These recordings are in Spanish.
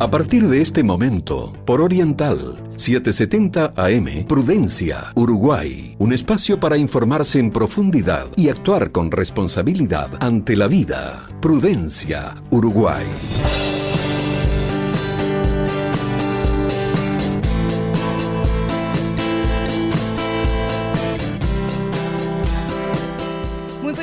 A partir de este momento, por Oriental 770 AM, Prudencia, Uruguay. Un espacio para informarse en profundidad y actuar con responsabilidad ante la vida. Prudencia, Uruguay.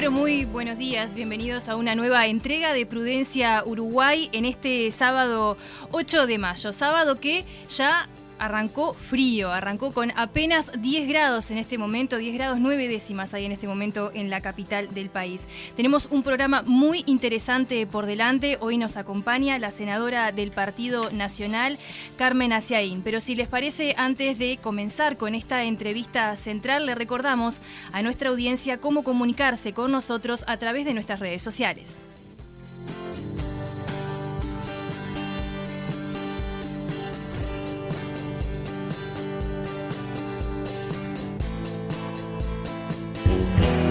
Muy buenos días, bienvenidos a una nueva entrega de Prudencia Uruguay en este sábado 8 de mayo, sábado que ya arrancó frío, arrancó con apenas 10 grados en este momento, 10 grados 9 décimas hay en este momento en la capital del país. Tenemos un programa muy interesante por delante, hoy nos acompaña la senadora del Partido Nacional, Carmen Aciaín. Pero si les parece, antes de comenzar con esta entrevista central, le recordamos a nuestra audiencia cómo comunicarse con nosotros a través de nuestras redes sociales.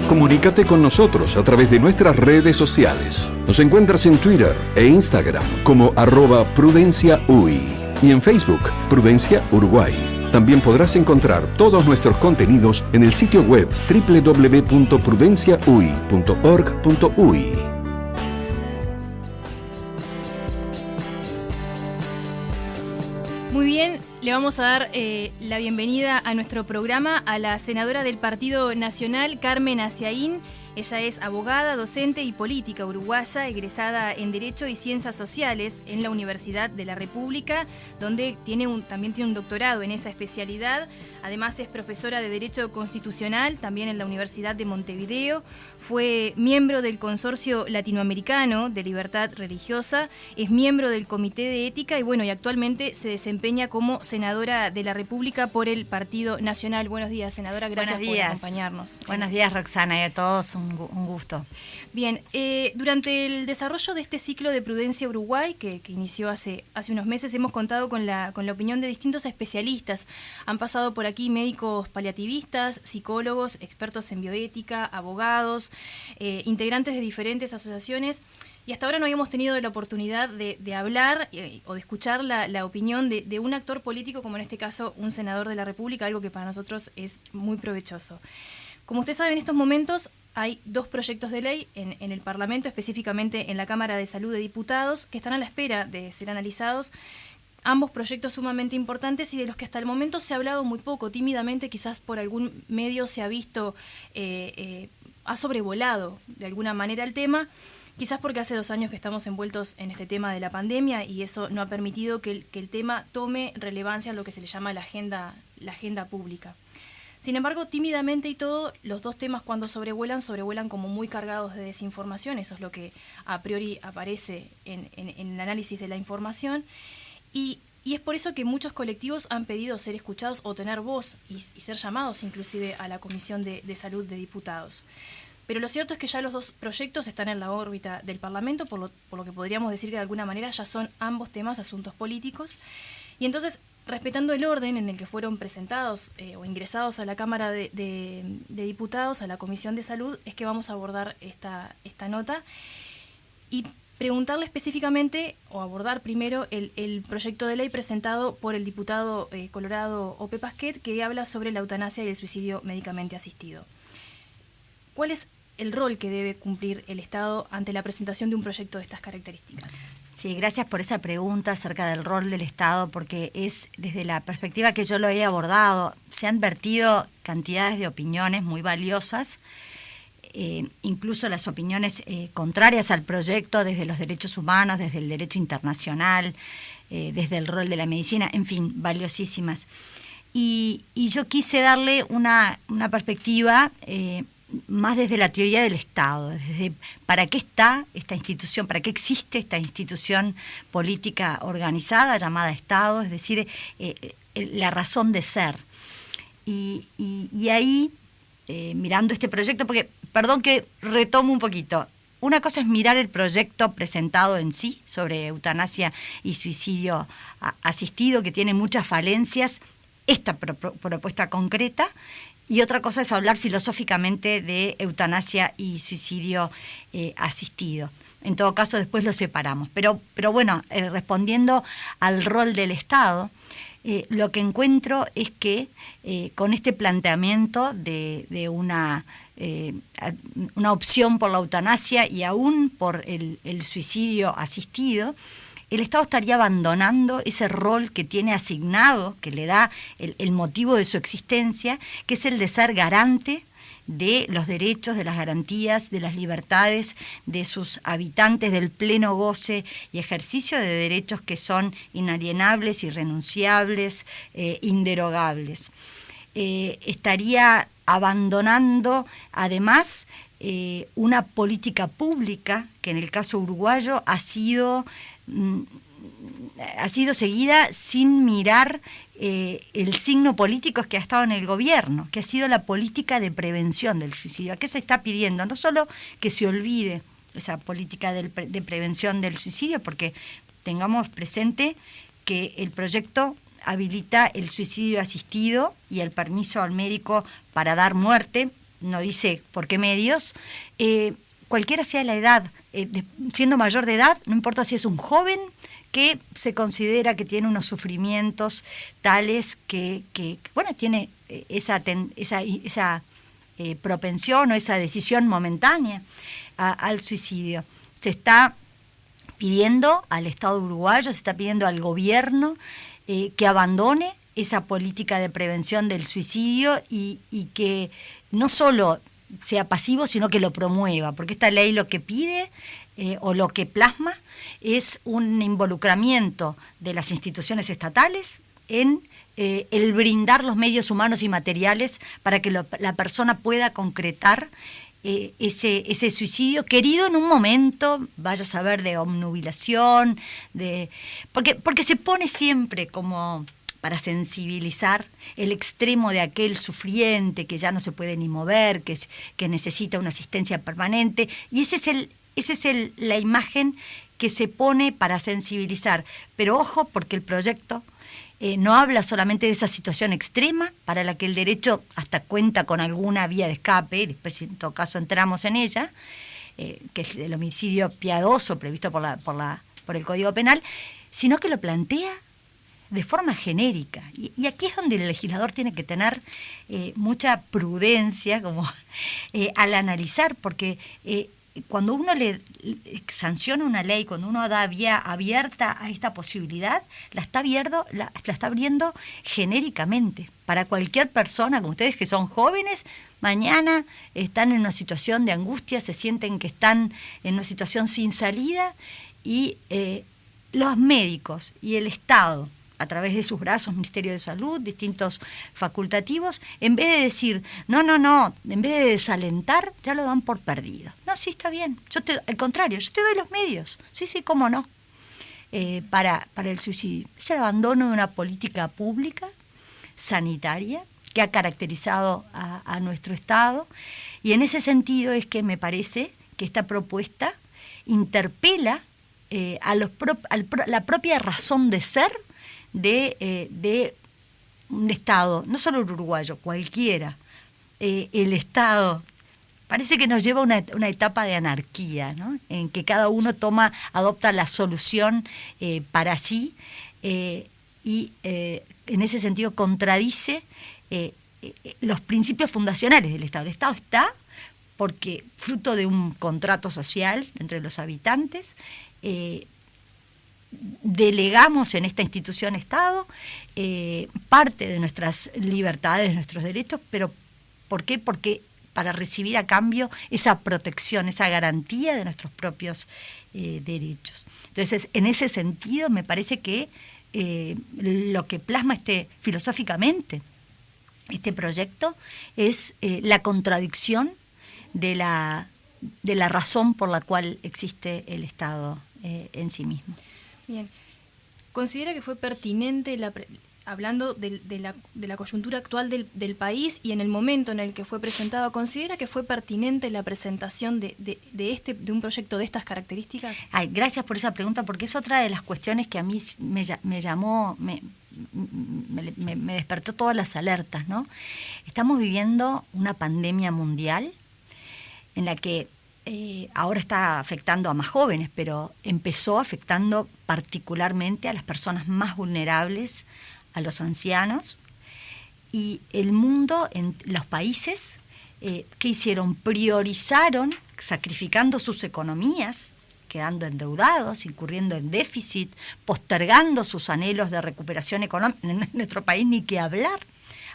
Comunícate con nosotros a través de nuestras redes sociales. Nos encuentras en Twitter e Instagram como @PrudenciaUy y en Facebook Prudencia Uruguay. También podrás encontrar todos nuestros contenidos en el sitio web www.prudenciauy.org.uy. Muy bien, le vamos a dar la bienvenida a nuestro programa a la senadora del Partido Nacional, Carmen Aciaín. Ella es abogada, docente y política uruguaya, egresada en Derecho y Ciencias Sociales en la Universidad de la República, donde también tiene un doctorado en esa especialidad. Además es profesora de Derecho Constitucional, también en la Universidad de Montevideo. Fue miembro del Consorcio Latinoamericano de Libertad Religiosa, es miembro del Comité de Ética y actualmente se desempeña como senadora de la República por el Partido Nacional. Buenos días, senadora, gracias por acompañarnos. Buenos días, Roxana, y a todos un gusto. Bien, durante el desarrollo de este ciclo de Prudencia Uruguay, que inició hace unos meses, hemos contado con la opinión de distintos especialistas. Han pasado por aquí médicos paliativistas, psicólogos, expertos en bioética, abogados, integrantes de diferentes asociaciones. Y hasta ahora no habíamos tenido la oportunidad de hablar o de escuchar la opinión de un actor político, como en este caso un senador de la República, algo que para nosotros es muy provechoso. Como usted sabe, en estos momentos hay 2 proyectos de ley en el Parlamento, específicamente en la Cámara de Salud de Diputados, que están a la espera de ser analizados. Ambos proyectos sumamente importantes y de los que hasta el momento se ha hablado muy poco, tímidamente, quizás por algún medio se ha visto, ha sobrevolado de alguna manera el tema, quizás porque hace 2 años que estamos envueltos en este tema de la pandemia y eso no ha permitido que el tema tome relevancia en lo que se le llama la agenda pública. Sin embargo, tímidamente y todo, los 2 temas cuando sobrevuelan como muy cargados de desinformación, eso es lo que a priori aparece en el análisis de la información, y es por eso que muchos colectivos han pedido ser escuchados o tener voz y ser llamados inclusive a la Comisión de Salud de Diputados. Pero lo cierto es que ya los 2 proyectos están en la órbita del Parlamento, por lo que podríamos decir que de alguna manera ya son ambos temas asuntos políticos, y entonces, respetando el orden en el que fueron presentados o ingresados a la Cámara de Diputados, a la Comisión de Salud, es que vamos a abordar esta nota y preguntarle específicamente, o abordar primero, el proyecto de ley presentado por el diputado colorado Ope Pasquet, que habla sobre la eutanasia y el suicidio médicamente asistido. ¿Cuál es el rol que debe cumplir el Estado ante la presentación de un proyecto de estas características? Sí, gracias por esa pregunta acerca del rol del Estado, porque es desde la perspectiva que yo lo he abordado. Se han vertido cantidades de opiniones muy valiosas, incluso las opiniones contrarias al proyecto desde los derechos humanos, desde el derecho internacional, desde el rol de la medicina, en fin, valiosísimas. Y yo quise darle una perspectiva más desde la teoría del Estado, desde para qué está esta institución, para qué existe esta institución política organizada llamada Estado, es decir, la razón de ser. Y ahí, mirando este proyecto, porque, perdón que retomo un poquito, una cosa es mirar el proyecto presentado en sí sobre eutanasia y suicidio asistido, que tiene muchas falencias, esta propuesta concreta, y otra cosa es hablar filosóficamente de eutanasia y suicidio asistido. en todo caso después lo separamos. Pero bueno, respondiendo al rol del Estado, lo que encuentro es que con este planteamiento de una opción por la eutanasia y aún por el suicidio asistido, el Estado estaría abandonando ese rol que tiene asignado, que le da el motivo de su existencia, que es el de ser garante de los derechos, de las garantías, de las libertades de sus habitantes, del pleno goce y ejercicio de derechos que son inalienables, irrenunciables, inderogables. Estaría abandonando, además, una política pública que en el caso uruguayo ha sido seguida sin mirar el signo político que ha estado en el gobierno, que ha sido la política de prevención del suicidio. ¿A qué se está pidiendo? No solo que se olvide esa política de prevención del suicidio, porque tengamos presente que el proyecto habilita el suicidio asistido y el permiso al médico para dar muerte, no dice por qué medios, cualquiera sea la edad, siendo mayor de edad, no importa si es un joven que se considera que tiene unos sufrimientos tales que bueno, tiene esa propensión o esa decisión momentánea al suicidio. Se está pidiendo al Estado uruguayo, se está pidiendo al gobierno que abandone esa política de prevención del suicidio y que no solo sea pasivo, sino que lo promueva, porque esta ley lo que pide o lo que plasma es un involucramiento de las instituciones estatales en el brindar los medios humanos y materiales para que la persona pueda concretar ese suicidio querido en un momento, vaya a saber, de obnubilación, porque se pone siempre como para sensibilizar el extremo de aquel sufriente que ya no se puede ni mover, que necesita una asistencia permanente, y esa es la imagen que se pone para sensibilizar. Pero ojo, porque el proyecto no habla solamente de esa situación extrema, para la que el derecho hasta cuenta con alguna vía de escape, después en todo caso entramos en ella, que es el homicidio piadoso previsto por el Código Penal, sino que lo plantea de forma genérica. Y aquí es donde el legislador tiene que tener mucha prudencia como al analizar, porque cuando uno le sanciona una ley, cuando uno da vía abierta a esta posibilidad, la está abriendo genéricamente para cualquier persona, como ustedes que son jóvenes, mañana están en una situación de angustia, se sienten que están en una situación sin salida, y los médicos y el Estado, a través de sus brazos, Ministerio de Salud, distintos facultativos, en vez de decir, no, en vez de desalentar, ya lo dan por perdido. No, sí, está bien. Al contrario, yo te doy los medios. Sí, cómo no. Para el suicidio. Es el abandono de una política pública, sanitaria, que ha caracterizado a nuestro Estado. Y en ese sentido es que me parece que esta propuesta interpela a la propia razón de ser de un Estado, no solo el uruguayo, cualquiera. El Estado parece que nos lleva a una etapa de anarquía, ¿no? En que cada uno adopta la solución para sí, y en ese sentido contradice los principios fundacionales del Estado. El Estado está porque, fruto de un contrato social entre los habitantes, delegamos en esta institución Estado parte de nuestras libertades, de nuestros derechos, pero ¿por qué? Porque para recibir a cambio esa protección, esa garantía de nuestros propios derechos. Entonces, en ese sentido, me parece que lo que plasma filosóficamente este proyecto es la contradicción de la razón por la cual existe el Estado en sí mismo. Bien. ¿Considera que fue pertinente, hablando de la coyuntura actual del país y en el momento en el que fue presentado, considera que fue pertinente la presentación de un proyecto de estas características? Gracias por esa pregunta, porque es otra de las cuestiones que a mí me llamó, me despertó todas las alertas, ¿no? Estamos viviendo una pandemia mundial en la que ahora está afectando a más jóvenes, pero empezó afectando particularmente a las personas más vulnerables, a los ancianos. Y el mundo, en los países, ¿qué hicieron? Priorizaron, sacrificando sus economías, quedando endeudados, incurriendo en déficit, postergando sus anhelos de recuperación económica. En nuestro país ni que hablar.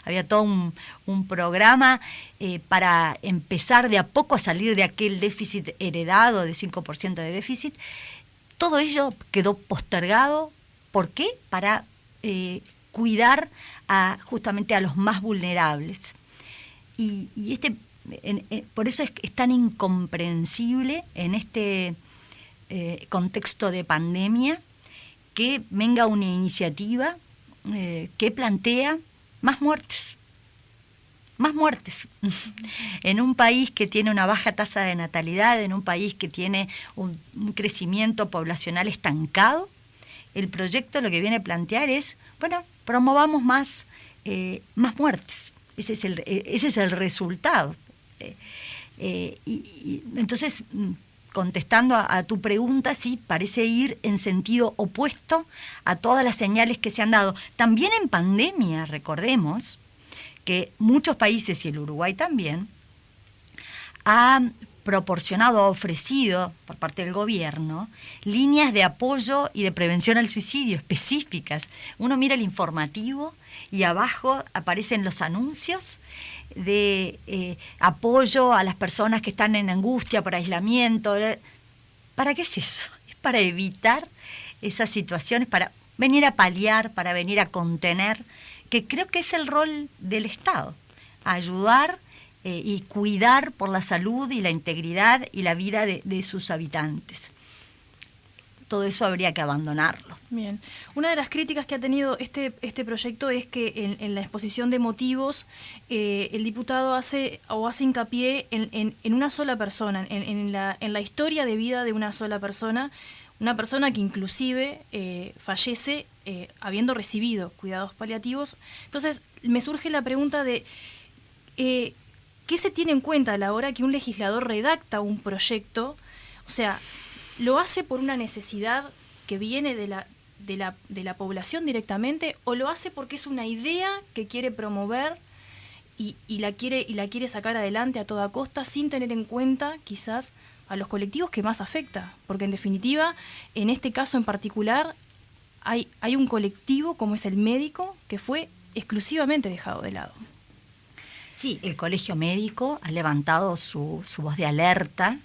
Había todo un programa para empezar de a poco a salir de aquel déficit heredado de 5% de déficit. Todo ello quedó postergado. ¿Por qué? Para cuidar justamente a los más vulnerables. Y por eso es tan incomprensible en este contexto de pandemia que venga una iniciativa que plantea más muertes. En un país que tiene una baja tasa de natalidad, en un país que tiene un crecimiento poblacional estancado, el proyecto lo que viene a plantear es, bueno, promovamos más muertes. Ese es el resultado. Y entonces, contestando a tu pregunta, sí, parece ir en sentido opuesto a todas las señales que se han dado. También en pandemia, recordemos que muchos países, y el Uruguay también, han proporcionado, ha ofrecido por parte del gobierno líneas de apoyo y de prevención al suicidio específicas. Uno mira el informativo y abajo aparecen los anuncios de apoyo a las personas que están en angustia por aislamiento. ¿Para qué es eso? Es para evitar esas situaciones, para venir a paliar, para venir a contener, que creo que es el rol del Estado, ayudar y cuidar por la salud y la integridad y la vida de sus habitantes. Todo eso habría que abandonarlo. Bien. Una de las críticas que ha tenido este proyecto es que en la exposición de motivos el diputado hace hincapié en una sola persona, en la historia de vida de una sola persona, una persona que inclusive fallece habiendo recibido cuidados paliativos. Entonces me surge la pregunta de ¿qué se tiene en cuenta a la hora que un legislador redacta un proyecto? O sea, ¿lo hace por una necesidad que viene de la población directamente, o lo hace porque es una idea que quiere promover y la quiere sacar adelante a toda costa sin tener en cuenta quizás a los colectivos que más afecta? Porque en definitiva, en este caso en particular, hay un colectivo como es el médico que fue exclusivamente dejado de lado. Sí, el Colegio Médico ha levantado su voz de alerta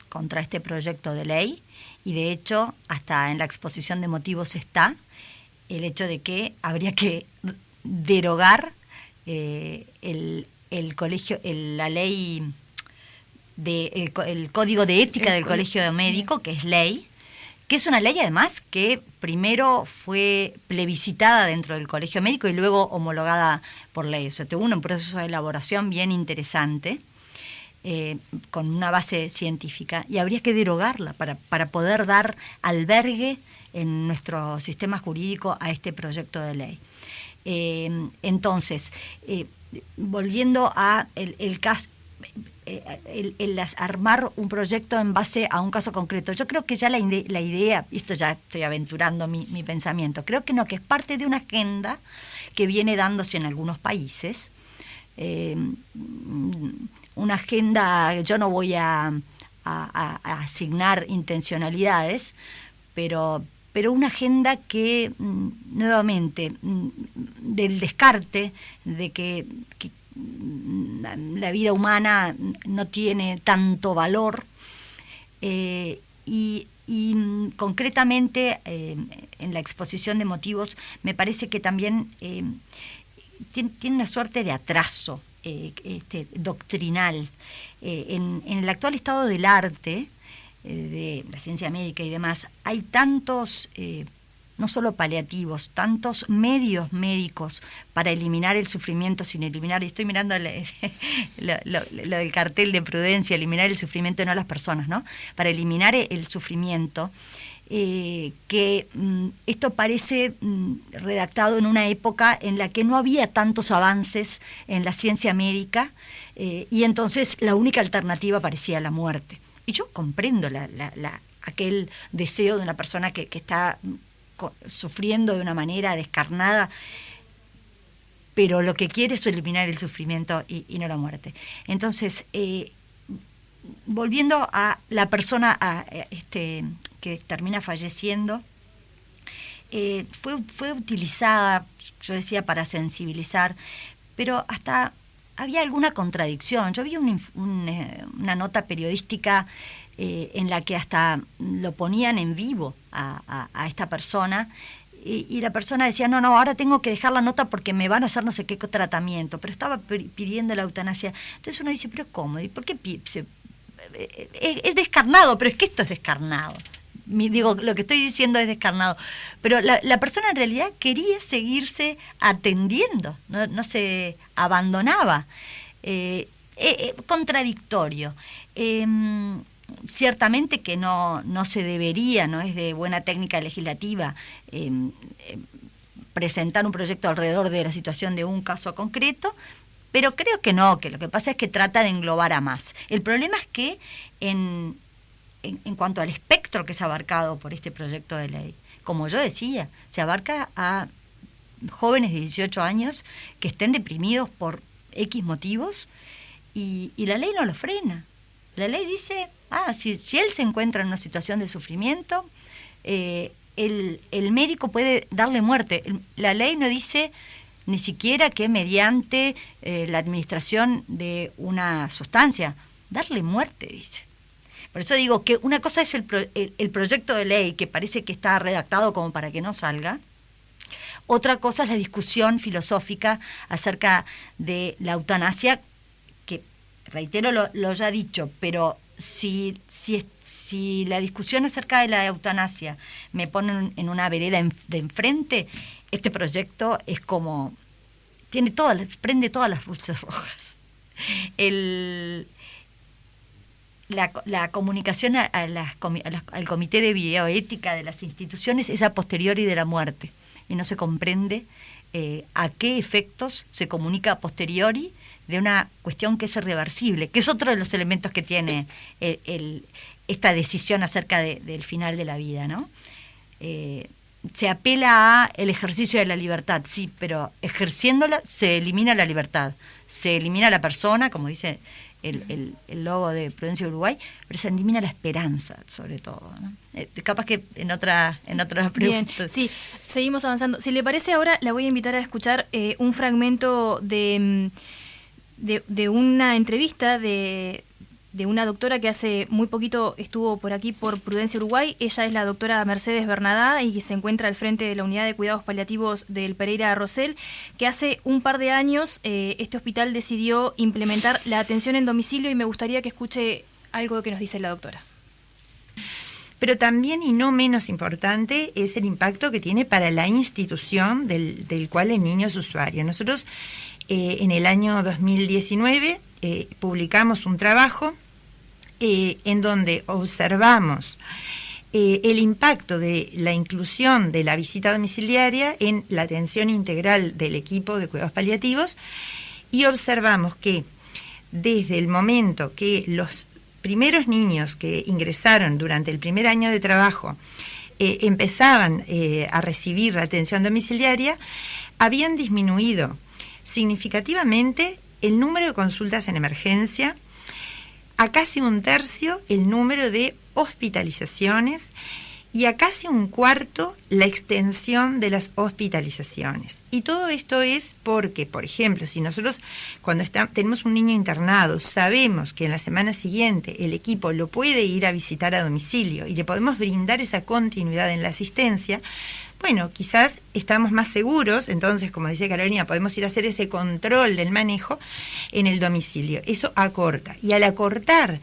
contra este proyecto de ley, y de hecho hasta en la exposición de motivos está el hecho de que habría que derogar el Código de Ética del Colegio Médico, que es ley, que es una ley además que primero fue plebiscitada dentro del Colegio Médico y luego homologada por ley. O sea, tuvo un proceso de elaboración bien interesante, con una base científica, y habría que derogarla para poder dar albergue en nuestro sistema jurídico a este proyecto de ley. Entonces, volviendo a el caso, el armar un proyecto en base a un caso concreto. Yo creo que ya la idea, y esto ya estoy aventurando mi pensamiento, creo que no, que es parte de una agenda que viene dándose en algunos países, una agenda, yo no voy a asignar intencionalidades, pero una agenda que, nuevamente, del descarte de que la vida humana no tiene tanto valor, y concretamente en la exposición de motivos me parece que también tiene una suerte de atraso doctrinal. En el actual estado del arte, de la ciencia médica y demás, hay tantos no solo paliativos, tantos medios médicos para eliminar el sufrimiento sin eliminar, y estoy mirando lo del cartel de Prudencia, eliminar el sufrimiento, no las personas, ¿no? Para eliminar el sufrimiento, que esto parece redactado en una época en la que no había tantos avances en la ciencia médica, y entonces la única alternativa parecía la muerte. Y yo comprendo aquel deseo de una persona que está sufriendo de una manera descarnada, pero lo que quiere es eliminar el sufrimiento y no la muerte. Entonces, volviendo a la persona que termina falleciendo, fue utilizada, yo decía, para sensibilizar, pero hasta había alguna contradicción. Yo vi una nota periodística en la que hasta lo ponían en vivo a esta persona, y la persona decía, no, ahora tengo que dejar la nota porque me van a hacer no sé qué tratamiento, pero estaba pidiendo la eutanasia. Entonces uno dice, pero ¿cómo? ¿Y por qué es descarnado? Pero es que esto es descarnado. Digo, lo que estoy diciendo es descarnado. Pero la persona en realidad quería seguirse atendiendo, no se abandonaba. Contradictorio. Ciertamente que no se debería, no es de buena técnica legislativa presentar un proyecto alrededor de la situación de un caso concreto, pero creo que no, que lo que pasa es que trata de englobar a más. El problema es que en cuanto al espectro que es abarcado por este proyecto de ley, como yo decía, se abarca a jóvenes de 18 años que estén deprimidos por X motivos, y la ley no lo frena. La ley dice, si él se encuentra en una situación de sufrimiento, el médico puede darle muerte. La ley no dice ni siquiera que mediante la administración de una sustancia, darle muerte, dice. Por eso digo que una cosa es el proyecto de ley, que parece que está redactado como para que no salga. Otra cosa es la discusión filosófica acerca de la eutanasia, que, reitero lo ya dicho, pero si la discusión acerca de la eutanasia me pone en una vereda de enfrente, este proyecto es como... prende todas las luces rojas. La comunicación al comité de bioética de las instituciones es a posteriori de la muerte, y no se comprende a qué efectos se comunica a posteriori de una cuestión que es irreversible, que es otro de los elementos que tiene esta decisión acerca del final de la vida, ¿no? Se apela a el ejercicio de la libertad, sí, pero ejerciéndola se elimina la libertad, se elimina la persona, como dice el logo de Prudencia Uruguay, pero se elimina la esperanza, sobre todo, ¿no? Capaz que en otra pregunta. Bien, sí, seguimos avanzando. Si le parece, ahora la voy a invitar a escuchar un fragmento de una entrevista de una doctora que hace muy poquito estuvo por aquí por Prudencia Uruguay. Ella es la doctora Mercedes Bernadá y se encuentra al frente de la unidad de cuidados paliativos del Pereira Rosell, que hace un par de años este hospital decidió implementar la atención en domicilio, y me gustaría que escuche algo que nos dice la doctora. Pero también, y no menos importante, es el impacto que tiene para la institución del cual el niño es usuario. Nosotros en el año 2019 publicamos un trabajo en donde observamos el impacto de la inclusión de la visita domiciliaria en la atención integral del equipo de cuidados paliativos, y observamos que desde el momento que los primeros niños que ingresaron durante el primer año de trabajo empezaban a recibir la atención domiciliaria, habían disminuido significativamente el número de consultas en emergencia, a casi un tercio el número de hospitalizaciones, y a casi un cuarto la extensión de las hospitalizaciones. Y todo esto es porque, por ejemplo, si nosotros cuando tenemos un niño internado sabemos que en la semana siguiente el equipo lo puede ir a visitar a domicilio y le podemos brindar esa continuidad en la asistencia, bueno, quizás estamos más seguros, entonces, como decía Carolina, podemos ir a hacer ese control del manejo en el domicilio. Eso acorta. Y al acortar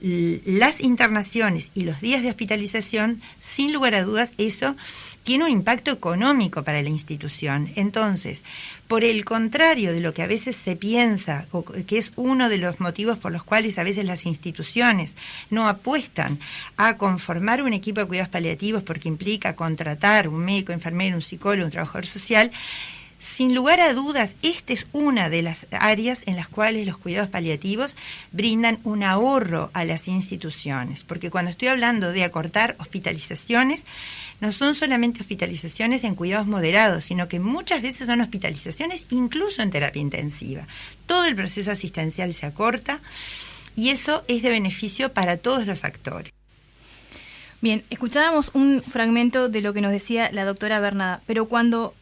las internaciones y los días de hospitalización, sin lugar a dudas, eso tiene un impacto económico para la institución. Entonces, por el contrario de lo que a veces se piensa, o que es uno de los motivos por los cuales a veces las instituciones no apuestan a conformar un equipo de cuidados paliativos porque implica contratar un médico, enfermero, un psicólogo, un trabajador social, sin lugar a dudas, esta es una de las áreas en las cuales los cuidados paliativos brindan un ahorro a las instituciones, porque cuando estoy hablando de acortar hospitalizaciones, no son solamente hospitalizaciones en cuidados moderados, sino que muchas veces son hospitalizaciones incluso en terapia intensiva. Todo el proceso asistencial se acorta y eso es de beneficio para todos los actores. Bien, escuchábamos un fragmento de lo que nos decía la doctora Bernada, pero cuando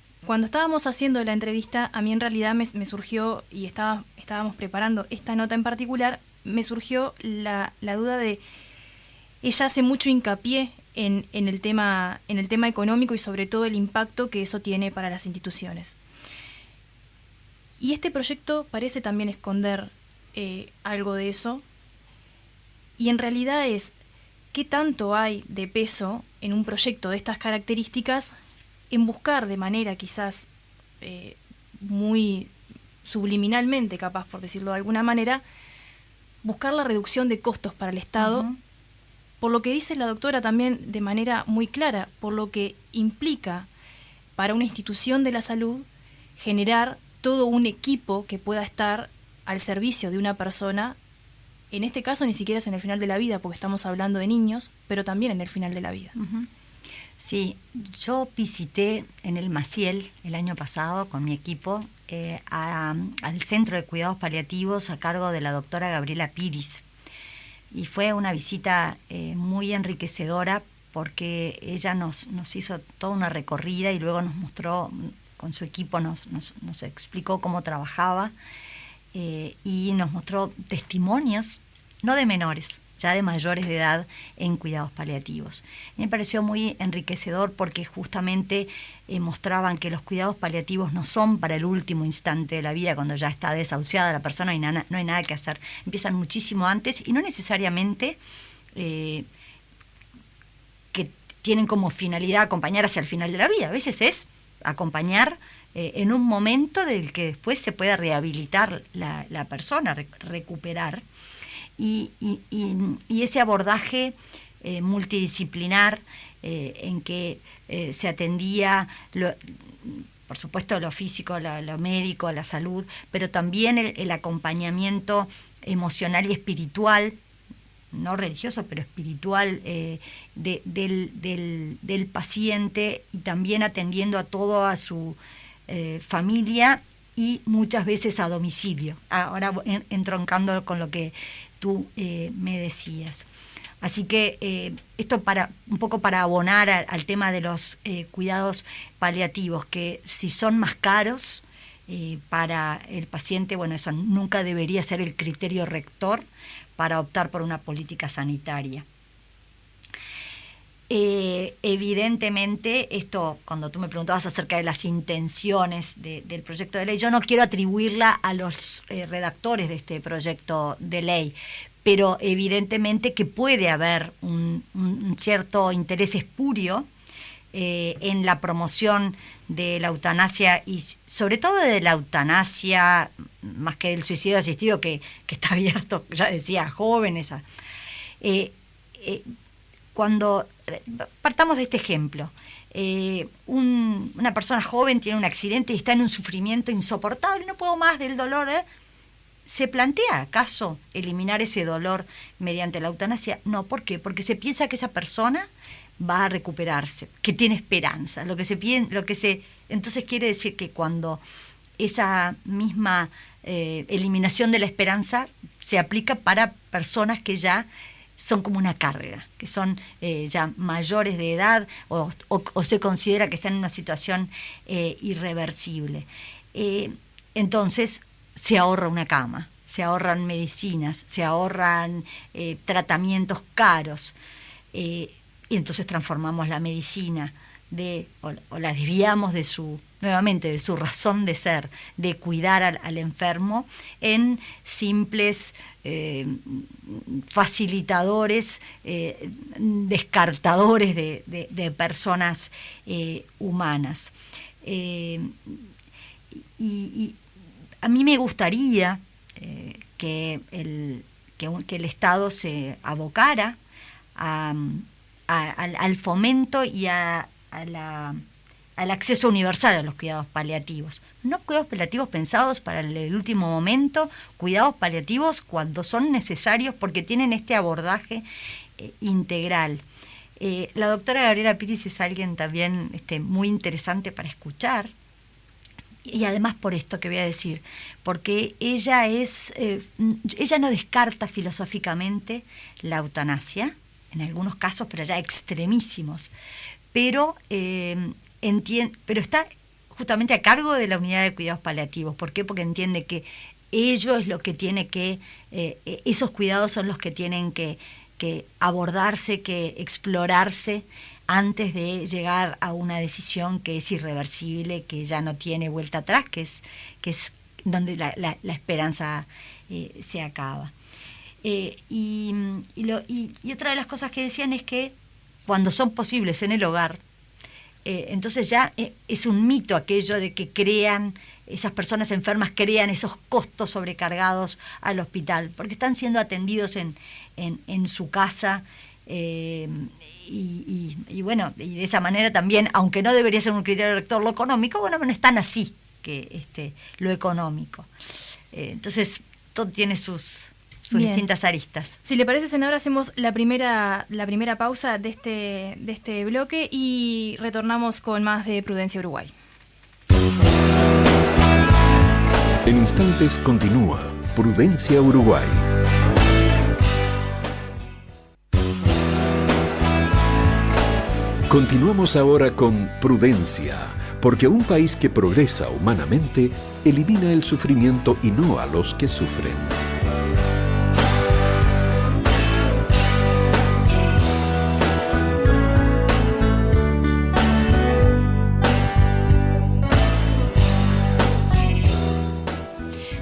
estábamos haciendo la entrevista, a mí en realidad me surgió, y estábamos preparando esta nota en particular, me surgió la duda de, ella hace mucho hincapié en el tema económico y sobre todo el impacto que eso tiene para las instituciones. Y este proyecto parece también esconder algo de eso, y en realidad es, ¿qué tanto hay de peso en un proyecto de estas características en buscar de manera quizás muy subliminalmente, capaz por decirlo de alguna manera, buscar la reducción de costos para el Estado, uh-huh, por lo que dice la doctora también de manera muy clara, por lo que implica para una institución de la salud generar todo un equipo que pueda estar al servicio de una persona, en este caso ni siquiera es en el final de la vida, porque estamos hablando de niños, pero también en el final de la vida. Uh-huh. Sí, yo visité en el Maciel el año pasado con mi equipo al Centro de Cuidados Paliativos a cargo de la doctora Gabriela Piris. Y fue una visita muy enriquecedora porque ella nos hizo toda una recorrida y luego nos mostró, con su equipo nos explicó cómo trabajaba y nos mostró testimonios, no de menores, ya de mayores de edad en cuidados paliativos. Me pareció muy enriquecedor porque justamente mostraban que los cuidados paliativos no son para el último instante de la vida, cuando ya está desahuciada la persona y no hay nada que hacer. Empiezan muchísimo antes y no necesariamente que tienen como finalidad acompañar hacia el final de la vida. A veces es acompañar en un momento del que después se pueda rehabilitar la persona, recuperar. Y ese abordaje multidisciplinar en que se atendía, por supuesto, lo físico, lo médico, la salud, pero también el acompañamiento emocional y espiritual, no religioso, pero espiritual, del paciente, y también atendiendo a toda su familia y muchas veces a domicilio. Ahora entroncando con lo que tú me decías. Así que esto un poco para abonar al tema de los cuidados paliativos, que si son más caros para el paciente, bueno, eso nunca debería ser el criterio rector para optar por una política sanitaria. Evidentemente, esto, cuando tú me preguntabas acerca de las intenciones del proyecto de ley, yo no quiero atribuirla a los redactores de este proyecto de ley, pero evidentemente que puede haber un cierto interés espurio en la promoción de la eutanasia y sobre todo de la eutanasia, más que del suicidio asistido, que está abierto, ya decía, a jóvenes. Cuando partamos de este ejemplo, una persona joven tiene un accidente y está en un sufrimiento insoportable, no puedo más del dolor, ¿se plantea acaso eliminar ese dolor mediante la eutanasia? No, ¿por qué? Porque se piensa que esa persona va a recuperarse, que tiene esperanza. Entonces quiere decir que cuando esa misma eliminación de la esperanza se aplica para personas que ya son como una carga, que son ya mayores de edad o se considera que están en una situación irreversible. Entonces se ahorra una cama, se ahorran medicinas, se ahorran tratamientos caros, y entonces transformamos la medicina o la desviamos de su razón de ser, de cuidar al enfermo, en simples facilitadores, descartadores de personas humanas. Y a mí me gustaría que el Estado se abocara al fomento y al acceso universal a los cuidados paliativos. No cuidados paliativos pensados para el último momento, cuidados paliativos cuando son necesarios porque tienen este abordaje integral. La doctora Gabriela Piris es alguien también muy interesante para escuchar, y además por esto que voy a decir, porque ella no descarta filosóficamente la eutanasia, en algunos casos, pero ya extremísimos, pero está justamente a cargo de la unidad de cuidados paliativos. ¿Por qué? Porque entiende que ello es lo que tiene que, esos cuidados son los que tienen que abordarse, que explorarse antes de llegar a una decisión que es irreversible, que ya no tiene vuelta atrás, que es donde la esperanza se acaba. Y otra de las cosas que decían es que cuando son posibles en el hogar, entonces ya es un mito aquello de que esas personas enfermas crean esos costos sobrecargados al hospital, porque están siendo atendidos en su casa, y bueno, y de esa manera también, aunque no debería ser un criterio rector lo económico, bueno, no es tan así que lo económico. Entonces, todo tiene sus distintas aristas. Si le parece, senadora, hacemos la primera pausa de este bloque y retornamos con más de Prudencia Uruguay. En instantes continúa Prudencia Uruguay. Continuamos ahora con Prudencia, porque un país que progresa humanamente elimina el sufrimiento y no a los que sufren.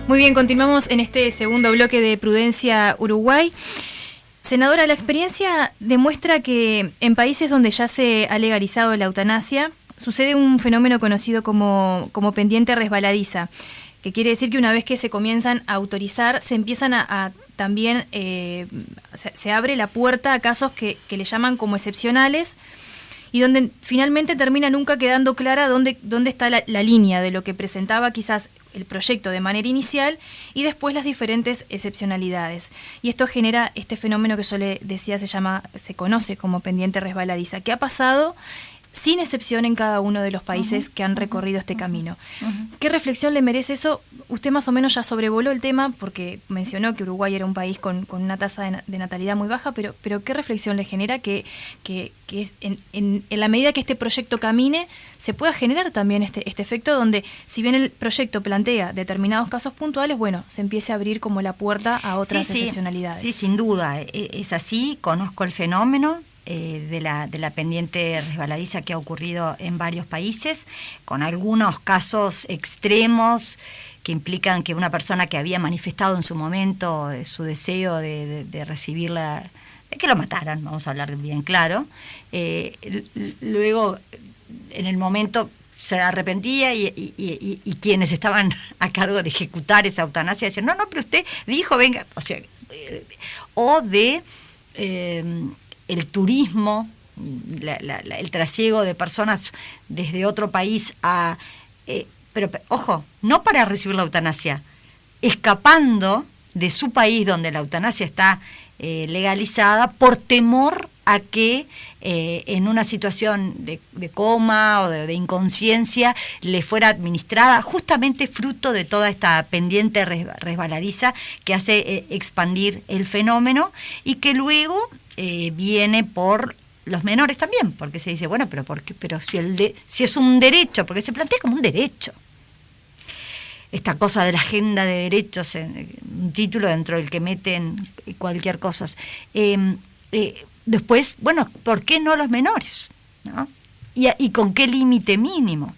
Muy bien, continuamos en este segundo bloque de Prudencia Uruguay. Senadora, la experiencia demuestra que en países donde ya se ha legalizado la eutanasia, sucede un fenómeno conocido como pendiente resbaladiza, que quiere decir que una vez que se comienzan a autorizar, se empiezan a también, se abre la puerta a casos que le llaman como excepcionales, y donde finalmente termina nunca quedando clara dónde está la línea de lo que presentaba quizás el proyecto de manera inicial y después las diferentes excepcionalidades. Y esto genera este fenómeno que yo le decía se conoce como pendiente resbaladiza, que ha pasado sin excepción en cada uno de los países que han recorrido este camino. ¿Qué reflexión le merece eso? Usted más o menos ya sobrevoló el tema porque mencionó que Uruguay era un país con una tasa de natalidad muy baja, pero ¿qué reflexión le genera que en la medida que este proyecto camine se pueda generar también este efecto donde, si bien el proyecto plantea determinados casos puntuales, bueno, se empiece a abrir como la puerta a otras excepcionalidades? Sí, sin duda, es así, conozco el fenómeno de la pendiente resbaladiza que ha ocurrido en varios países, con algunos casos extremos que implican que una persona que había manifestado en su momento su deseo de recibirla, de que lo mataran, vamos a hablar bien claro, luego en el momento se arrepentía y quienes estaban a cargo de ejecutar esa eutanasia decían, no, pero usted dijo, venga, o sea, el turismo, el trasiego de personas desde otro país pero ojo, no para recibir la eutanasia, escapando de su país donde la eutanasia está legalizada por temor a que en una situación de coma o de inconsciencia le fuera administrada, justamente fruto de toda esta pendiente resbaladiza que hace expandir el fenómeno y que luego viene por los menores también, porque se dice, bueno, pero si es un derecho, porque se plantea como un derecho. Esta cosa de la agenda de derechos, un título dentro del que meten cualquier cosa. Después, bueno, ¿por qué no los menores? ¿No? ¿Y con qué límite mínimo?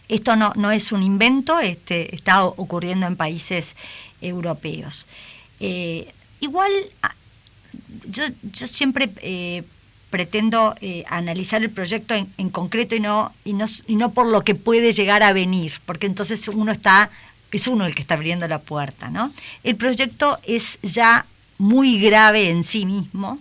Esto no es un invento, está ocurriendo en países europeos. Igual, yo siempre pretendo analizar el proyecto en concreto y no por lo que puede llegar a venir, porque entonces es uno el que está abriendo la puerta, ¿no? El proyecto es ya muy grave en sí mismo,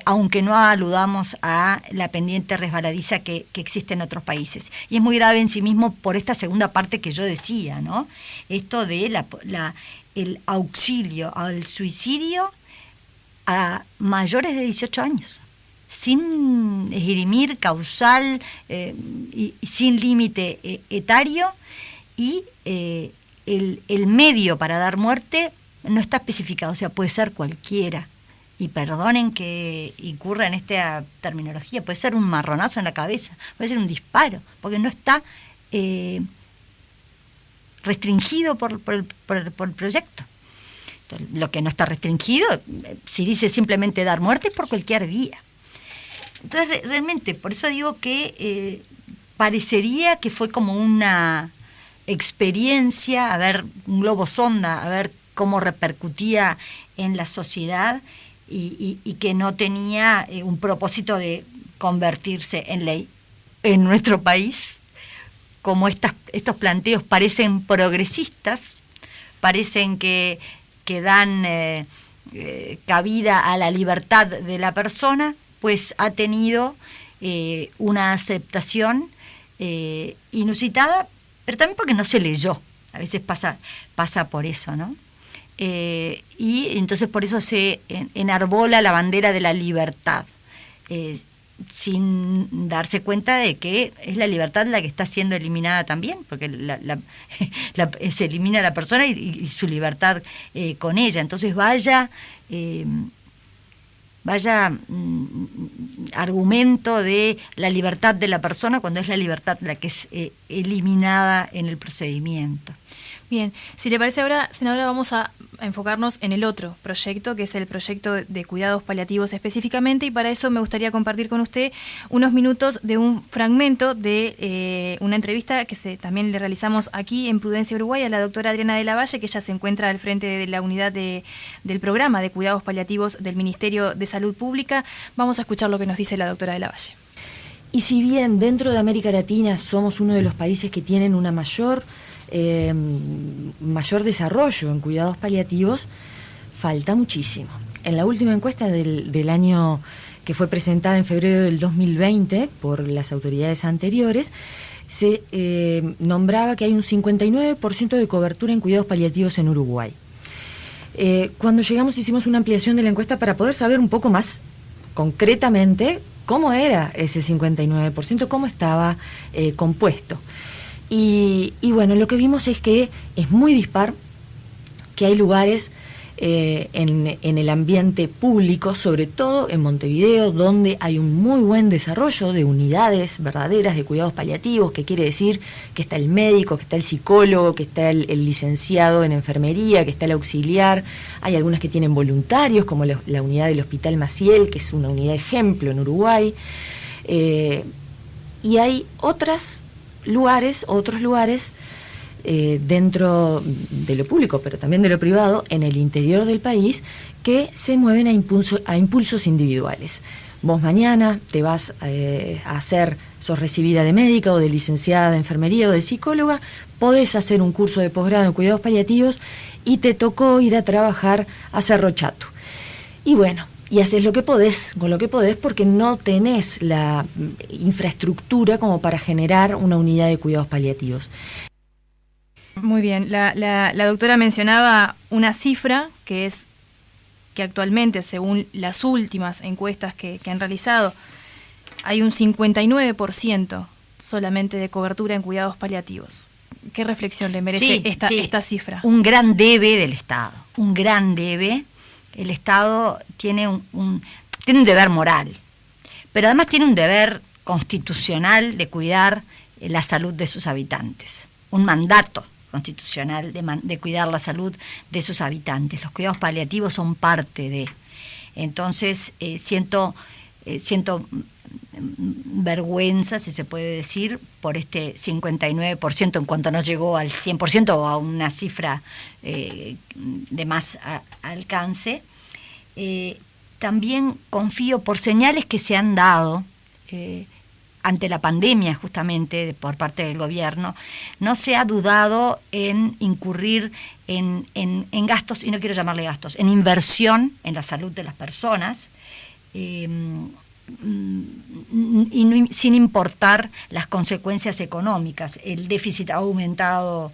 aunque no aludamos a la pendiente resbaladiza que existe en otros países. Y es muy grave en sí mismo por esta segunda parte que yo decía, ¿no? Esto de el auxilio al suicidio a mayores de 18 años, sin esgrimir causal y sin límite etario, y el medio para dar muerte no está especificado, o sea, puede ser cualquiera. Y perdonen que incurra en esta terminología, puede ser un marronazo en la cabeza, puede ser un disparo, porque no está restringido por el proyecto. Entonces, lo que no está restringido, si dice simplemente dar muerte, es por cualquier vía. Entonces, realmente, por eso digo que parecería que fue como una experiencia, a ver, un globo sonda, a ver cómo repercutía en la sociedad, y que no tenía un propósito de convertirse en ley. En nuestro país, como estos planteos parecen progresistas, parecen que dan cabida a la libertad de la persona, pues ha tenido una aceptación inusitada, pero también porque no se leyó. A veces pasa por eso, ¿no? Y entonces por eso se enarbola la bandera de la libertad, sin darse cuenta de que es la libertad la que está siendo eliminada también, porque se elimina a la persona y su libertad con ella. Entonces vaya argumento de la libertad de la persona cuando es la libertad la que es eliminada en el procedimiento. Bien, si le parece ahora, senadora, vamos a enfocarnos en el otro proyecto, que es el proyecto de cuidados paliativos específicamente, y para eso me gustaría compartir con usted unos minutos de un fragmento de una entrevista que también le realizamos aquí en Prudencia Uruguay a la doctora Adriana de la Valle, que ella se encuentra al frente de la unidad del programa de cuidados paliativos del Ministerio de Salud Pública. Vamos a escuchar lo que nos dice la doctora de la Valle. Y si bien dentro de América Latina somos uno de los países que tienen una mayor desarrollo en cuidados paliativos, falta muchísimo. En la última encuesta del año que fue presentada en febrero del 2020 por las autoridades anteriores, se nombraba que hay un 59% de cobertura en cuidados paliativos en Uruguay. Cuando llegamos hicimos una ampliación de la encuesta para poder saber un poco más concretamente cómo era ese 59%, cómo estaba compuesto. Y bueno, lo que vimos es que es muy dispar, que hay lugares en el ambiente público, sobre todo en Montevideo, donde hay un muy buen desarrollo de unidades verdaderas de cuidados paliativos, que quiere decir que está el médico, que está el psicólogo, que está el licenciado en enfermería, que está el auxiliar. Hay algunas que tienen voluntarios, como la unidad del Hospital Maciel, que es una unidad ejemplo en Uruguay. Y hay otros lugares dentro de lo público, pero también de lo privado, en el interior del país, que se mueven a impulsos individuales. Vos mañana te vas sos recibida de médica o de licenciada de enfermería o de psicóloga, podés hacer un curso de posgrado en cuidados paliativos y te tocó ir a trabajar a Cerro Chato. Y bueno, y haces lo que podés, con lo que podés, porque no tenés la infraestructura como para generar una unidad de cuidados paliativos. Muy bien, la doctora mencionaba una cifra que es que actualmente, según las últimas encuestas que han realizado, hay un 59% solamente de cobertura en cuidados paliativos. ¿Qué reflexión le merece esta cifra? Un gran debe del Estado, un gran debe. El Estado tiene un deber moral, pero además tiene un deber constitucional de cuidar la salud de sus habitantes, un mandato constitucional de cuidar la salud de sus habitantes. Los cuidados paliativos son parte de. Entonces siento vergüenza, si se puede decir, por este 59% en cuanto no llegó al 100% o a una cifra de más alcance. También confío por señales que se han dado ante la pandemia, justamente por parte del gobierno. No se ha dudado en incurrir en gastos, y no quiero llamarle gastos, en inversión en la salud de las personas, sin importar las consecuencias económicas. El déficit ha aumentado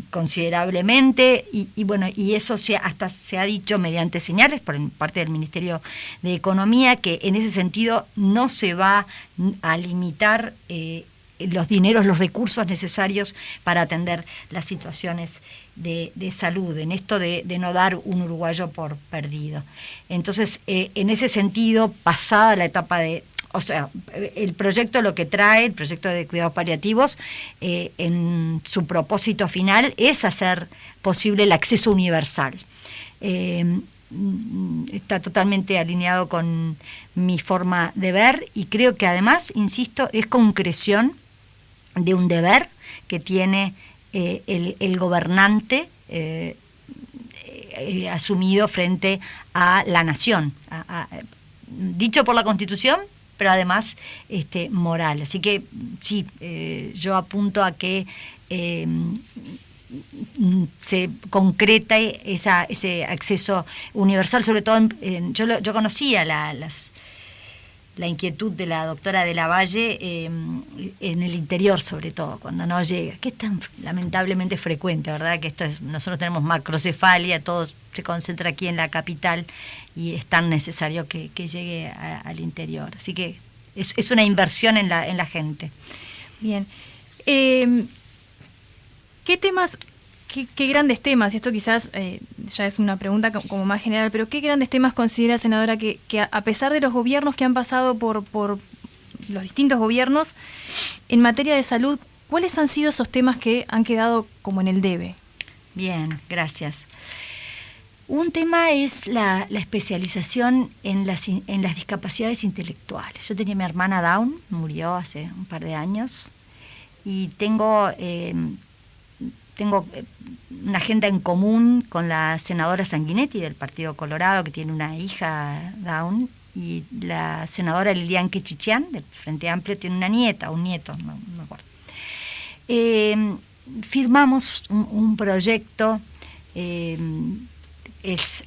considerablemente y eso hasta se ha dicho mediante señales por parte del Ministerio de Economía que en ese sentido no se va a limitar los dineros, los recursos necesarios para atender las situaciones de salud, en esto de no dar un uruguayo por perdido. Entonces, en ese sentido, pasada la etapa el proyecto lo que trae, el proyecto de cuidados paliativos, en su propósito final es hacer posible el acceso universal. Está totalmente alineado con mi forma de ver y creo que además, insisto, es concreción de un deber que tiene el gobernante asumido frente a la nación, dicho por la Constitución, pero además moral. Así que sí, yo apunto a que se concreta ese acceso universal, sobre todo yo conocía la inquietud de la doctora de la Valle en el interior, sobre todo, cuando no llega, que es tan lamentablemente frecuente, ¿verdad? Que nosotros tenemos macrocefalia, todo se concentra aquí en la capital y es tan necesario que llegue al interior. Así que es una inversión en la gente. Bien. ¿Qué temas... ¿Qué grandes temas? Y esto quizás ya es una pregunta como más general, pero ¿qué grandes temas considera, senadora, que a pesar de los gobiernos que han pasado por los distintos gobiernos, en materia de salud, cuáles han sido esos temas que han quedado como en el debe? Bien, gracias. Un tema es la especialización en las discapacidades intelectuales. Yo tenía mi hermana Down, murió hace un par de años, y tengo una agenda en común con la senadora Sanguinetti del Partido Colorado, que tiene una hija Down, y la senadora Lilian Quechichian del Frente Amplio tiene una nieta, un nieto, no me acuerdo. Firmamos un proyecto es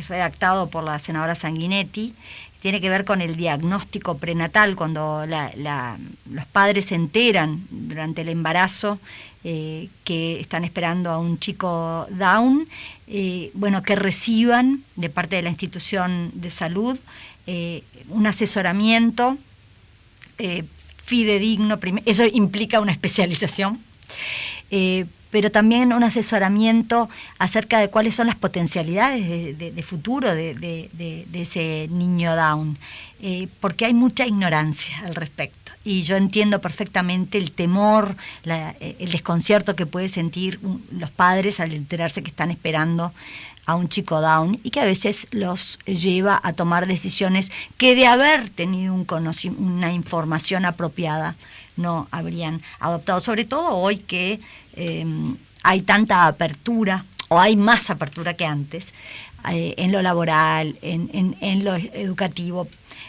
redactado por la senadora Sanguinetti. Tiene que ver con el diagnóstico prenatal, cuando los padres se enteran durante el embarazo que están esperando a un chico Down, que reciban de parte de la institución de salud un asesoramiento fidedigno. Eso implica una especialización, pero también un asesoramiento acerca de cuáles son las potencialidades de futuro de ese niño Down, porque hay mucha ignorancia al respecto. Y yo entiendo perfectamente el temor, el desconcierto que pueden sentir los padres al enterarse que están esperando a un chico Down, y que a veces los lleva a tomar decisiones que, de haber tenido una información apropiada, no habrían adoptado, sobre todo hoy que hay tanta apertura, o hay más apertura que antes, en lo laboral, en lo educativo,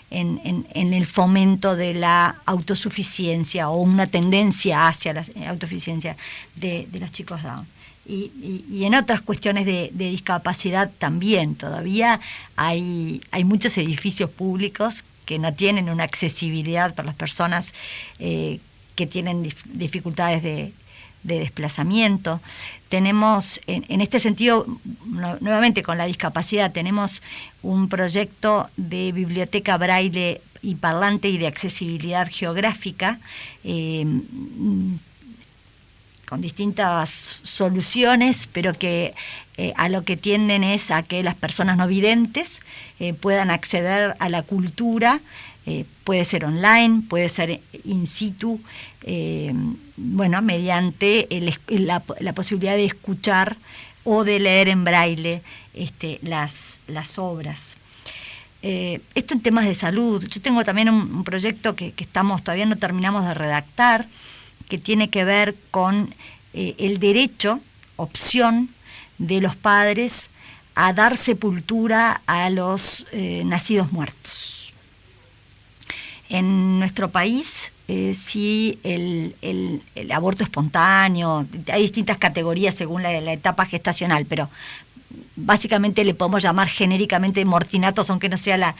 en el fomento de la autosuficiencia, o una tendencia hacia la autosuficiencia de los chicos Down. Y en otras cuestiones de discapacidad también. Todavía hay muchos edificios públicos que no tienen una accesibilidad para las personas que tienen dificultades de desplazamiento. Tenemos, en este sentido, nuevamente con la discapacidad, tenemos un proyecto de biblioteca braille y parlante y de accesibilidad geográfica, con distintas soluciones, pero que a lo que tienden es a que las personas no videntes puedan acceder a la cultura. Puede ser online, puede ser in situ, mediante la posibilidad de escuchar o de leer en braille las obras. esto en temas de salud. Yo tengo también un proyecto que todavía no terminamos de redactar, que tiene que ver con el derecho, opción de los padres a dar sepultura a los nacidos muertos. En nuestro país, sí, el aborto espontáneo, hay distintas categorías según la etapa gestacional, pero básicamente le podemos llamar genéricamente mortinatos, aunque no sea la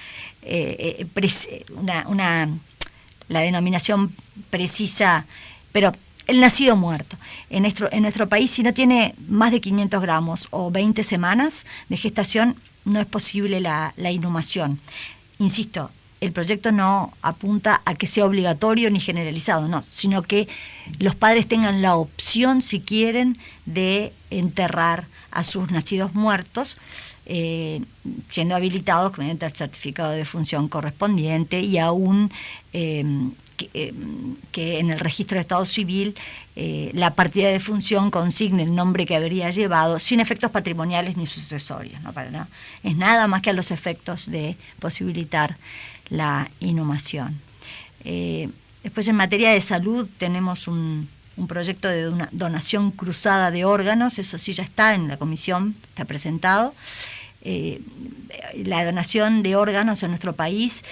denominación precisa, pero el nacido muerto. En nuestro país, si no tiene más de 500 gramos o 20 semanas de gestación, no es posible la inhumación. Insisto, el proyecto no apunta a que sea obligatorio ni generalizado, no, sino que los padres tengan la opción, si quieren, de enterrar a sus nacidos muertos, siendo habilitados mediante el certificado de defunción correspondiente y aún que en el registro de Estado Civil la partida de defunción consigne el nombre que habría llevado, sin efectos patrimoniales ni sucesorios, ¿no? Es nada más que a los efectos de posibilitar la inhumación. Después, en materia de salud, tenemos un proyecto de donación cruzada de órganos, eso sí ya está en la comisión, está presentado. La donación de órganos en nuestro país,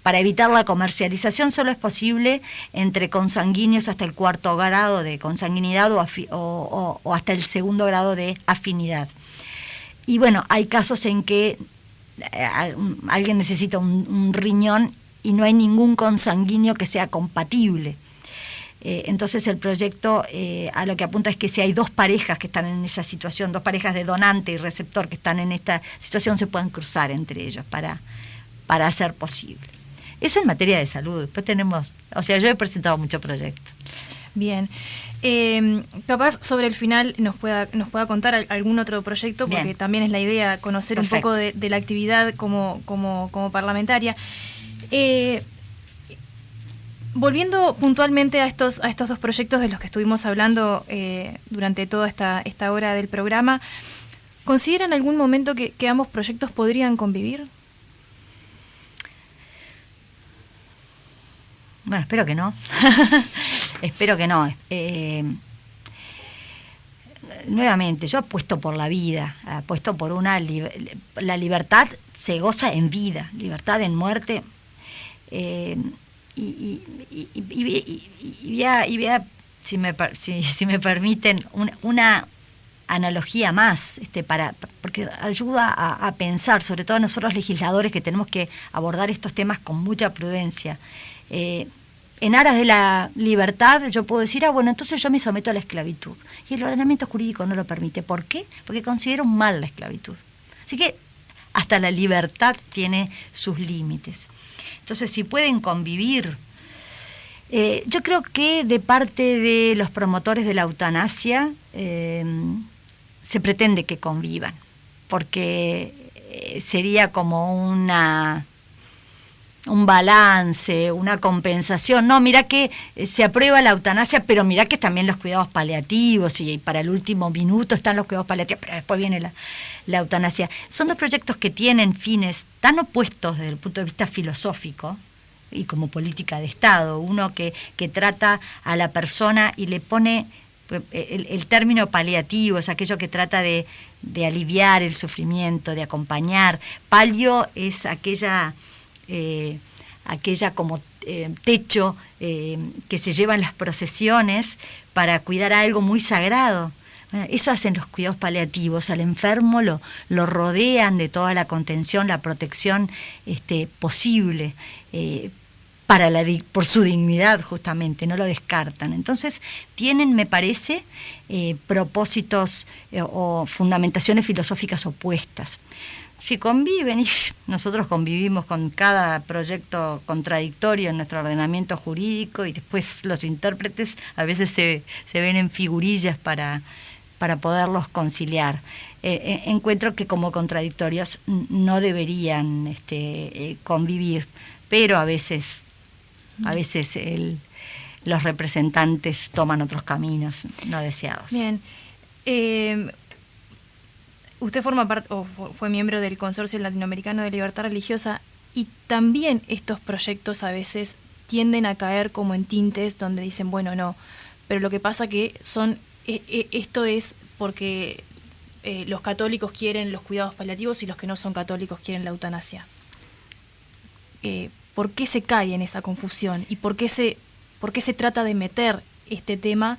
para evitar la comercialización, solo es posible entre consanguíneos hasta el 4º grado de consanguinidad o hasta el 2º grado de afinidad. Y bueno, hay casos en que alguien necesita un riñón y no hay ningún consanguíneo que sea compatible. Entonces el proyecto a lo que apunta es que si hay dos parejas que están en esa situación, dos parejas de donante y receptor que están en esta situación, se puedan cruzar entre ellos para hacer posible. Eso en materia de salud. Después tenemos, yo he presentado muchos proyectos. Bien. Capaz sobre el final nos pueda contar algún otro proyecto, porque bien, también es la idea conocer perfecto, un poco de la actividad como parlamentaria. Volviendo puntualmente a estos dos proyectos de los que estuvimos hablando durante toda esta hora del programa, ¿consideran algún momento que ambos proyectos podrían convivir? Bueno, espero que no. Espero que no. Nuevamente, yo apuesto por la vida, apuesto por la libertad se goza en vida, libertad en muerte. Y vea, si me permiten, una analogía más, porque ayuda a pensar, sobre todo a nosotros legisladores que tenemos que abordar estos temas con mucha prudencia. En aras de la libertad, yo puedo decir, entonces yo me someto a la esclavitud. Y el ordenamiento jurídico no lo permite. ¿Por qué? Porque considera un mal la esclavitud. Así que hasta la libertad tiene sus límites. Entonces, si pueden convivir, yo creo que de parte de los promotores de la eutanasia se pretende que convivan, porque sería como un balance, una compensación. No, mira que se aprueba la eutanasia, pero mira que también los cuidados paliativos, y para el último minuto están los cuidados paliativos, pero después viene la eutanasia. Son dos proyectos que tienen fines tan opuestos desde el punto de vista filosófico y como política de Estado. Uno que trata a la persona y le pone el término paliativo, es aquello que trata de aliviar el sufrimiento, de acompañar. Palio es aquella como techo que se lleva en las procesiones para cuidar a algo muy sagrado. Eso hacen los cuidados paliativos. Al enfermo lo rodean de toda la contención, la protección posible, por su dignidad, justamente, no lo descartan. Entonces tienen, me parece, propósitos o fundamentaciones filosóficas opuestas. Si conviven, y nosotros convivimos con cada proyecto contradictorio en nuestro ordenamiento jurídico, y después los intérpretes a veces se ven en figurillas para poderlos conciliar. Encuentro que como contradictorios no deberían convivir, pero a veces los representantes toman otros caminos no deseados. Bien. Usted forma parte, o fue miembro del Consorcio Latinoamericano de Libertad Religiosa. Y también estos proyectos a veces tienden a caer como en tintes donde dicen, bueno, no, pero lo que pasa que esto es porque los católicos quieren los cuidados paliativos y los que no son católicos quieren la eutanasia. ¿Por qué se cae en esa confusión? ¿Y por qué se trata de meter este tema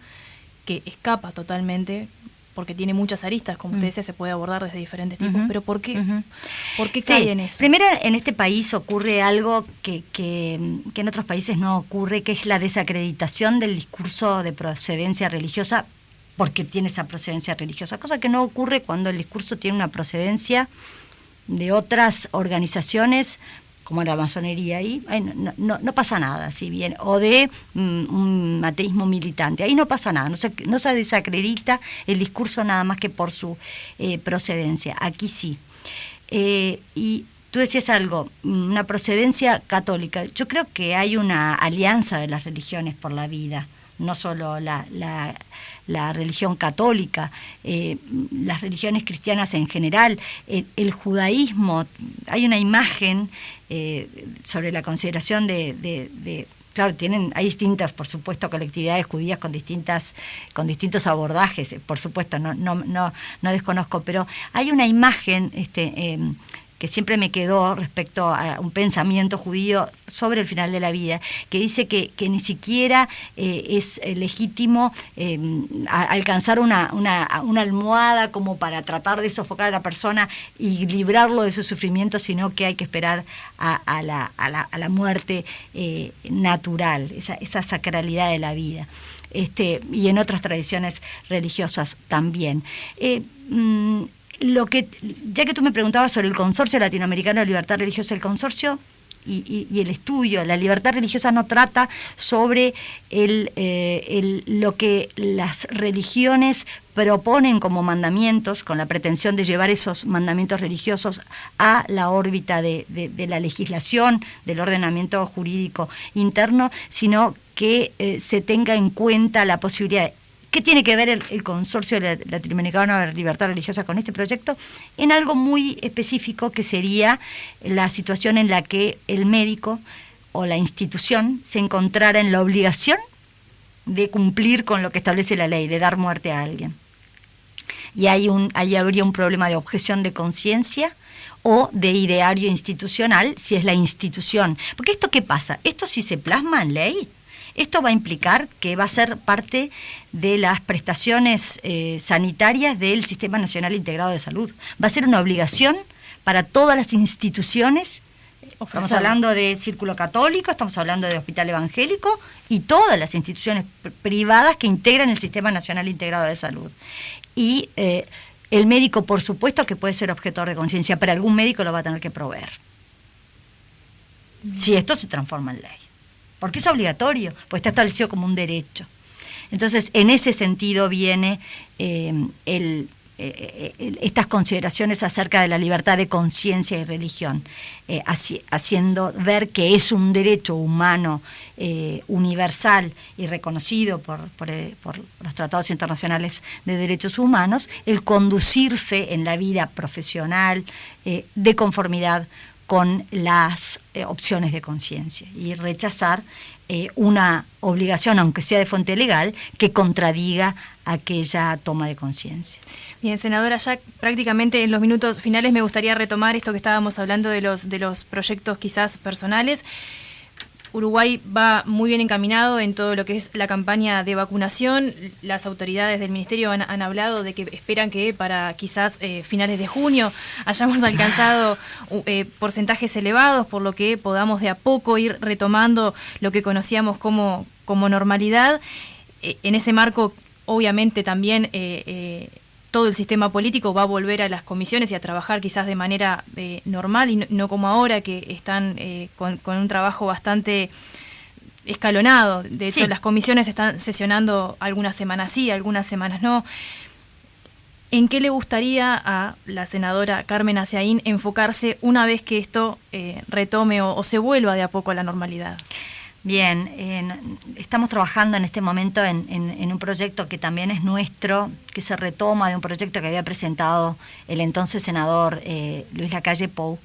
que escapa totalmente? Porque tiene muchas aristas, como usted decía, se puede abordar desde diferentes tipos, pero ¿por qué cae en eso? Primero, en este país ocurre algo que en otros países no ocurre, que es la desacreditación del discurso de procedencia religiosa porque tiene esa procedencia religiosa, cosa que no ocurre cuando el discurso tiene una procedencia de otras organizaciones como la masonería, ahí no pasa nada, si bien, o de un ateísmo militante, ahí no pasa nada, no se desacredita el discurso nada más que por su procedencia, aquí sí. Y tú decías algo, una procedencia católica, yo creo que hay una alianza de las religiones por la vida, no solo la religión católica, las religiones cristianas en general, el judaísmo, hay una imagen sobre la consideración de claro, hay distintas, por supuesto, colectividades judías con distintos abordajes, por supuesto, no desconozco, pero hay una imagen que siempre me quedó respecto a un pensamiento judío sobre el final de la vida, que dice que ni siquiera es legítimo alcanzar una almohada como para tratar de sofocar a la persona y librarlo de su sufrimiento, sino que hay que esperar a la muerte natural, esa sacralidad de la vida. Y en otras tradiciones religiosas también. Ya que tú me preguntabas sobre el Consorcio Latinoamericano de Libertad Religiosa, el consorcio y el estudio, la libertad religiosa no trata sobre lo que las religiones proponen como mandamientos, con la pretensión de llevar esos mandamientos religiosos a la órbita de la legislación, del ordenamiento jurídico interno, sino que se tenga en cuenta la posibilidad de ¿qué tiene que ver el Consorcio Latinoamericano de Libertad Religiosa con este proyecto? En algo muy específico, que sería la situación en la que el médico o la institución se encontrara en la obligación de cumplir con lo que establece la ley, de dar muerte a alguien. Y ahí habría un problema de objeción de conciencia o de ideario institucional, si es la institución. Porque ¿esto qué pasa? Esto, si se plasma en ley, esto va a implicar que va a ser parte de las prestaciones sanitarias del Sistema Nacional Integrado de Salud. Va a ser una obligación para todas las instituciones. Estamos hablando de Círculo Católico, estamos hablando de Hospital Evangélico y todas las instituciones privadas que integran el Sistema Nacional Integrado de Salud. Y el médico, por supuesto, que puede ser objetor de conciencia, pero algún médico lo va a tener que proveer. Si esto se transforma en ley. Porque es obligatorio, pues está establecido como un derecho. Entonces, en ese sentido viene estas consideraciones acerca de la libertad de conciencia y religión, haciendo ver que es un derecho humano universal y reconocido por los tratados internacionales de derechos humanos, el conducirse en la vida profesional de conformidad con las opciones de conciencia y rechazar una obligación, aunque sea de fuente legal, que contradiga aquella toma de conciencia. Bien, senadora, ya prácticamente en los minutos finales me gustaría retomar esto que estábamos hablando de los proyectos quizás personales. Uruguay va muy bien encaminado en todo lo que es la campaña de vacunación. Las autoridades del Ministerio han hablado de que esperan que para quizás finales de junio hayamos alcanzado porcentajes elevados, por lo que podamos de a poco ir retomando lo que conocíamos como normalidad. En ese marco, obviamente, también todo el sistema político va a volver a las comisiones y a trabajar quizás de manera normal y no como ahora, que están con un trabajo bastante escalonado. De hecho, sí, las comisiones están sesionando algunas semanas sí, algunas semanas no. ¿En qué le gustaría a la senadora Carmen Aciaín enfocarse una vez que esto retome o se vuelva de a poco a la normalidad? Bien, estamos trabajando en este momento en un proyecto que también es nuestro, que se retoma de un proyecto que había presentado el entonces senador Luis Lacalle Pou,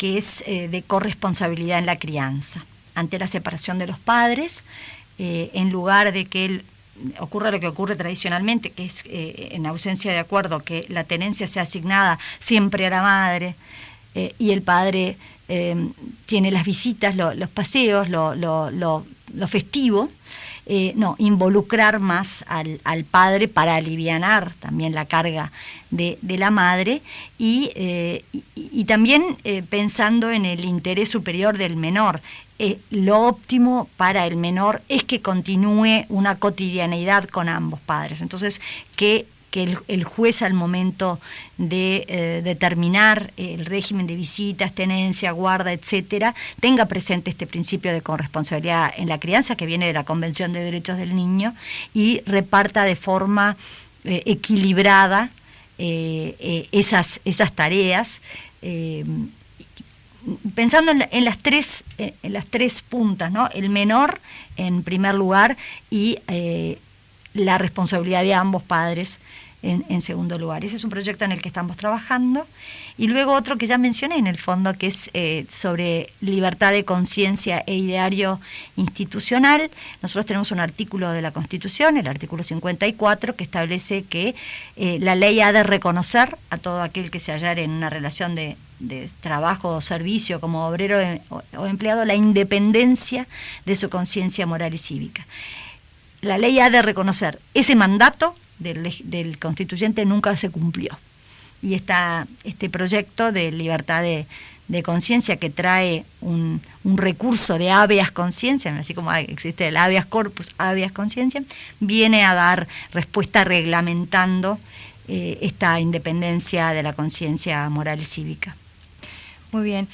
que es de corresponsabilidad en la crianza. Ante la separación de los padres, en lugar de que ocurra lo que ocurre tradicionalmente, que es en ausencia de acuerdo, que la tenencia sea asignada siempre a la madre y el padre tiene las visitas, los paseos, lo festivo, no, involucrar más al padre para alivianar también la carga de la madre y también pensando en el interés superior del menor. Lo óptimo para el menor es que continúe una cotidianeidad con ambos padres. Entonces, que el juez al momento de determinar el régimen de visitas, tenencia, guarda, etcétera, tenga presente este principio de corresponsabilidad en la crianza que viene de la Convención de Derechos del Niño y reparta de forma equilibrada esas tareas, pensando en las tres puntas, ¿no? El menor en primer lugar y la responsabilidad de ambos padres en segundo lugar. Ese es un proyecto en el que estamos trabajando. Y luego otro que ya mencioné en el fondo, que es sobre libertad de conciencia e ideario institucional. Nosotros tenemos un artículo de la Constitución, el artículo 54, que establece que la ley ha de reconocer a todo aquel que se hallare en una relación de trabajo o servicio como obrero o empleado la independencia de su conciencia moral y cívica. La ley ha de reconocer ese mandato del constituyente nunca se cumplió. Y este proyecto de libertad de conciencia que trae un recurso de habeas conciencia, así como existe el habeas corpus, habeas conciencia, viene a dar respuesta reglamentando esta independencia de la conciencia moral y cívica. Muy bien.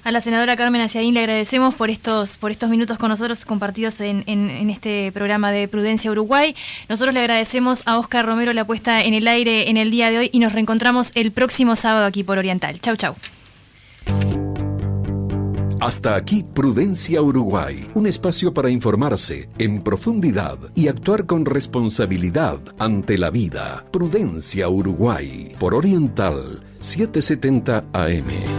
A la senadora Carmen Aciaín le agradecemos por estos minutos con nosotros compartidos en este programa de Prudencia Uruguay. Nosotros le agradecemos a Óscar Romero la puesta en el aire en el día de hoy y nos reencontramos el próximo sábado aquí por Oriental. Chau, chau. Hasta aquí Prudencia Uruguay, un espacio para informarse en profundidad y actuar con responsabilidad ante la vida. Prudencia Uruguay, por Oriental 770 AM.